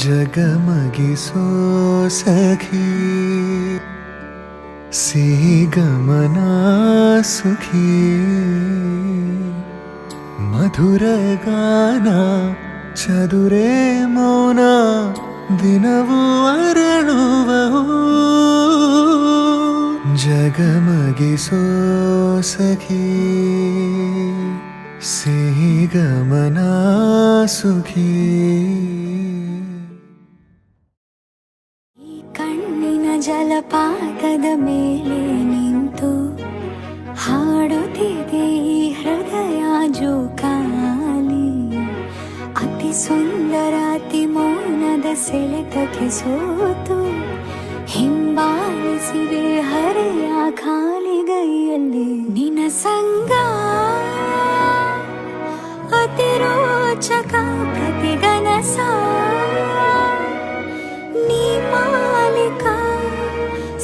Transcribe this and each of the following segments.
ಜಗಮಗಿಸೋ ಸಖಿ ಸಿಹಿಗಮನ ಸುಖಿ ಮಧುರ ಗಾನ ಚದುರೆ ಮೌನ ದಿನವೂ ಅರಳುವವು ಜಗಮಗಿಸೋ ಸಖಿ ಸಿಹಿಗಮನ ಸುಖಿ ಜಲಪಾತದ ಮೇಲೆ ನಿಂತು ಹಾಡುತ್ತಿದೆ ಹೃದಯ ಜೋಕಾಲಿ ಅತಿ ಸುಂದರ ಅತಿ ಮೌನದ ಸೆಳೆತಕ್ಕೆ ಸೋತು ಹಿಂಬಾಲಿಸಿದೆ ಹರೆಯ ಖಾಲಿಗೈಯಲ್ಲಿ ನಿನ್ನ ಸಂಗ ಅತಿ ರೋಚಕ ಪ್ರತಿಗನಸ ನೀ ಮಾಲಿಕ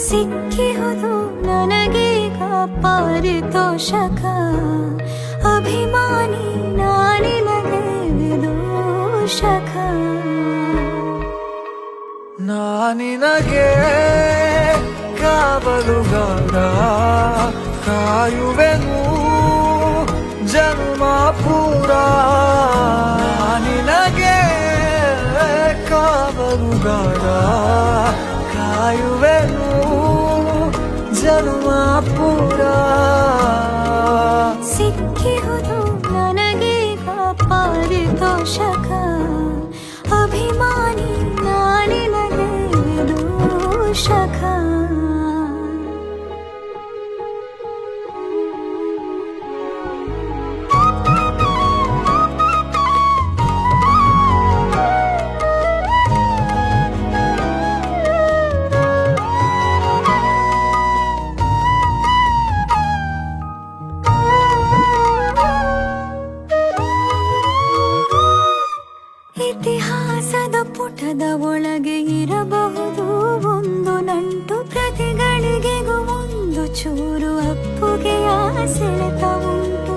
ಸಿಕ್ಕಿಹುದು ನನಗೀಗ ಪಾರಿತೋಷಕ ಅಭಿಮಾನಿ ನಾನಿನಗೆ ವಿದೂಷಕ ನಾನಿನಗೆ ಕಾವಲುಗಾರ ಕಾಯುವೆನು ಜನ್ಮ ಪೂರ ನಾನಿನಗೆ ಕಾವಲುಗಾರ ಕಾಯುವೆನು ಜನ್ಮ ಪೂರ ಸಿಕ್ಕಿಹುದು ನನಗೀಗ ಪಾರಿತೋಷಕ ಅಭಿಮಾನಿ ನಾನಿನಗೆ ವಿದೂಷಕ ಇತಿಹಾಸದ ಪುಟದ ಒಳಗೆ ಇರಬಹುದು ಒಂದು ನಂಟು ಪ್ರತಿಗಳಿಗೆಗೂ ಒಂದು ಚೂರು ಅಪ್ಪುಗೆಯ ಸೆಳೆತ ಉಂಟು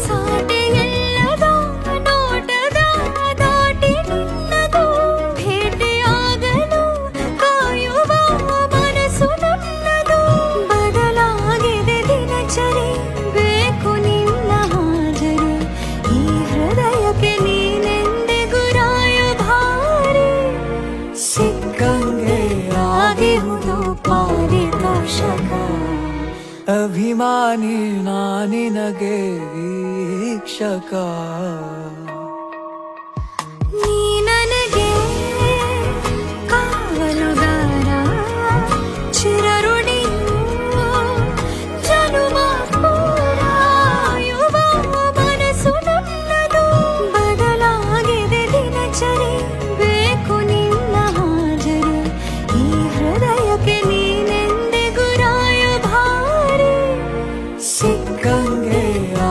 ಸಾಟಿಗೆಲ್ಲದ ನೋಟದ ದಾಟಿ ನಿನ್ನದು ಭೇಟಿಯಾಗಲು ಕಾಯುವ ಮನಸ್ಸು ನನ್ನದು ಬದಲಾಗಿದೆ ದಿನಚರಿ ಬೇಕು ನಿನ್ನ ಹಾಜರಿ ಈ ಹೃದಯಕ್ಕೆ ನೀನೆಂದಿಗೂ ರಾಯಭಾರಿ ಸಿಕ್ಕಂಗೆ ಆಗಿಹುದು ಪಾರಿತೋಷಕ ಅಭಿಮಾನಿ ನಾನಿನಗೆ ವೀಕ್ಷಕ ನೀ ನನಗೆ ಕಾವಲುಗಾರ ಚಿರಋಣಿಯು ಜನುಮ ಪೂರ ಯುವ ಮನಸ್ಸು ನನ್ನದು ಬದಲಾಗಿದೆ ದಿನಚರಿ ಬೇಕು ನಿನ್ನ ಹಾಜರಿ ಈ ಹೃದಯಕ್ಕೆ ನೀನೆಂದಿಗೂ ರಾಯಭಾರಿ ಸಿಕ್ಕಂಗೆ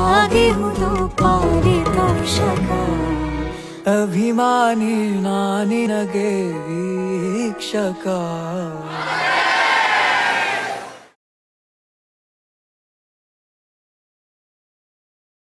ಆಗಿಹುದು ಪಾರಿತೋಷಕ ಅಭಿಮಾನಿ ನಾನಿನಗೆ ವೀಕ್ಷಕ